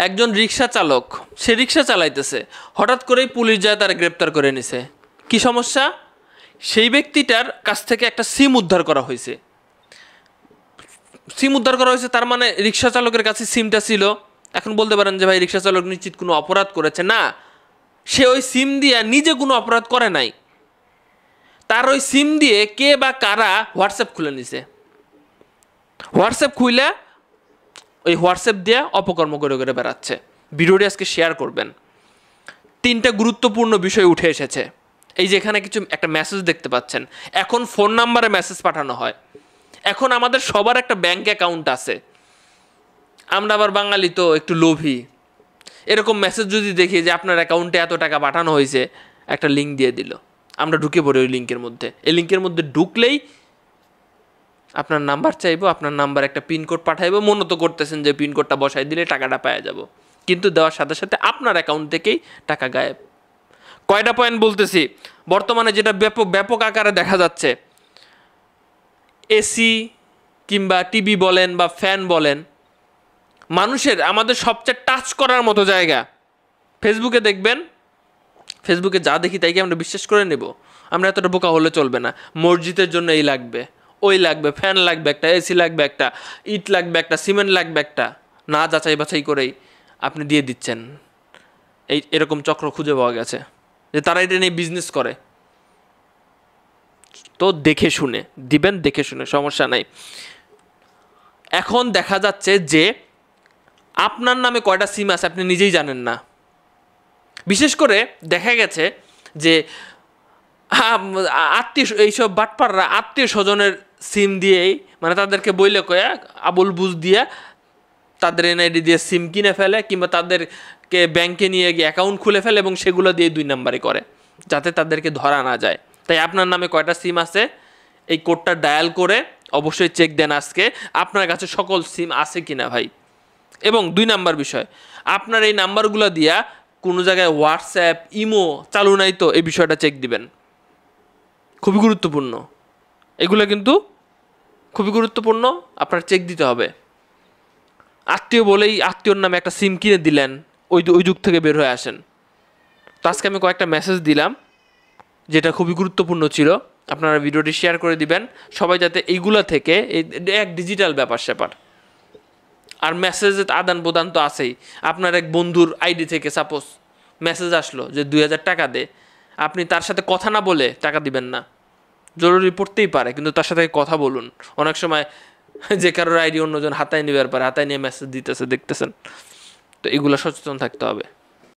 একজন রিক্সা চালক, সে রিক্সা চালাইতেছে, হঠাৎ করেই পুলিশ যায় তারা গ্রেপ্তার করে নিছে। কি সমস্যা? সেই ব্যক্তিটার কাছ থেকে একটা সিম উদ্ধার করা হয়েছে। সিম উদ্ধার করা হয়েছে তার মানে রিক্সা চালকের কাছে সিমটা ছিল। এখন বলতে পারেন যে ভাই রিক্সা চালক নিশ্চিত কোনো অপরাধ করেছে। না, সে ওই সিম দিয়ে নিজে কোনো অপরাধ করে নাই, তার ওই সিম দিয়ে কে বা কারা হোয়াটসঅ্যাপ খুলে নিছে। হোয়াটসঅ্যাপ খুলে ওই হোয়াটসঅ্যাপ দিয়ে অপকর্ম করে করে বেড়াচ্ছে। ভিডিওটি আজকে শেয়ার করবেন। 3টা গুরুত্বপূর্ণ বিষয় উঠে এসেছে। এই যে এখানে কিছু একটা মেসেজ দেখতে পাচ্ছেন, এখন ফোন নাম্বারে মেসেজ পাঠানো হয়। এখন আমাদের সবার একটা ব্যাংক অ্যাকাউন্ট আছে, আমরা আবার বাঙালি তো একটু লোভী। এরকম মেসেজ যদি দেখি যে আপনার অ্যাকাউন্টে এত টাকা পাঠানো হয়েছে, একটা লিঙ্ক দিয়ে দিল, আমরা ঢুকে পড়ি ওই লিঙ্কের মধ্যে। এই লিঙ্কের মধ্যে ঢুকলেই আপনার নাম্বার চাইবো, আপনার নাম্বার একটা পিনকোড পাঠাইবো, মনে তো করতেছেন যে পিনকোডটা বসাই দিলে টাকাটা পাওয়া যাব, কিন্তু দেওয়ার সাথে সাথে আপনার অ্যাকাউন্ট থেকেই টাকা গায়েব। কয়টা পয়েন্ট বলতেছি। বর্তমানে যেটা ব্যাপক আকারে দেখা যাচ্ছে, এসি কিংবা টিভি বলেন বা ফ্যান বলেন, মানুষের আমাদের সবচেয়ে টাচ করার মতো জায়গা ফেসবুকে। দেখবেন ফেসবুকে যা দেখি তাই কি আমরা বিশ্বাস করে নেব? আমরা এতটা বোকা হলে চলবে না। মসজিদের জন্য এই লাগবে, ওই লাগবে, ফ্যান লাগবে একটা, এসি লাগবে একটা, ইট লাগবে একটা, সিমেন্ট লাগবে একটা, না যাচাই বাছাই করেই আপনি দিয়ে দিচ্ছেন। এরকম চক্র খুঁজে পাওয়া গেছে যে তারা এটা নিয়ে বিজনেস করে। তো দেখে শুনে দিবেন, দেখে শুনে, সমস্যা নাই। এখন দেখা যাচ্ছে যে আপনার নামে কয়টা সিম আছে আপনি নিজেই জানেন না। বিশেষ করে দেখা গেছে যে আত্মীয়, এইসব বাটপাররা আত্মীয় স্বজনের সিম দিয়েই, মানে তাদেরকে বইলে কয়ে আবুল বুঝ দিয়ে তাদের এনআইডি দিয়ে সিম কিনে ফেলে, কিংবা তাদেরকে ব্যাংকে নিয়ে গিয়ে অ্যাকাউন্ট খুলে ফেলে এবং সেগুলো দিয়ে 2 নাম্বারে করে, যাতে তাদেরকে ধরা না যায়। তাই আপনার নামে কয়টা সিম আছে এই কোডটা ডায়াল করে অবশ্যই চেক দেন আজকে আপনার কাছে সকল সিম আছে কিনা ভাই। এবং 2 নাম্বার বিষয়, আপনার এই নাম্বারগুলো দিয়া কোনো জায়গায় হোয়াটসঅ্যাপ, ইমো চালু নাই তো এই বিষয়টা চেক দিবেন। খুবই গুরুত্বপূর্ণ, এগুলো কিন্তু খুবই গুরুত্বপূর্ণ, আপনার চেক দিতে হবে। আত্মীয় বলেই আত্মীয়র নামে একটা সিম কিনে দিলেন, ওই যুগ থেকে বের হয়ে আসেন। তো আজকে আমি কয়েকটা মেসেজ দিলাম যেটা খুবই গুরুত্বপূর্ণ ছিল, আপনারা ভিডিওটি শেয়ার করে দিবেন সবাই, যাতে এইগুলা থেকে এক ডিজিটাল ব্যাপার। আর মেসেজ আদান প্রদান তো আছেই। আপনার এক বন্ধুর আইডি থেকে সাপোজ মেসেজ আসলো যে 2000 টাকা দে, আপনি তার সাথে কথা না বলে টাকা দিবেন না। জরুরি পড়তেই পারে, কিন্তু তার সাথে কথা বলুন। অনেক সময় যে কারোর আইডি অন্যজন হাতায় নেবার পারে, হাতায় নিয়ে মেসেজ দিতেছে, দেখতেছেন। তো এগুলো সচেতন থাকতে হবে।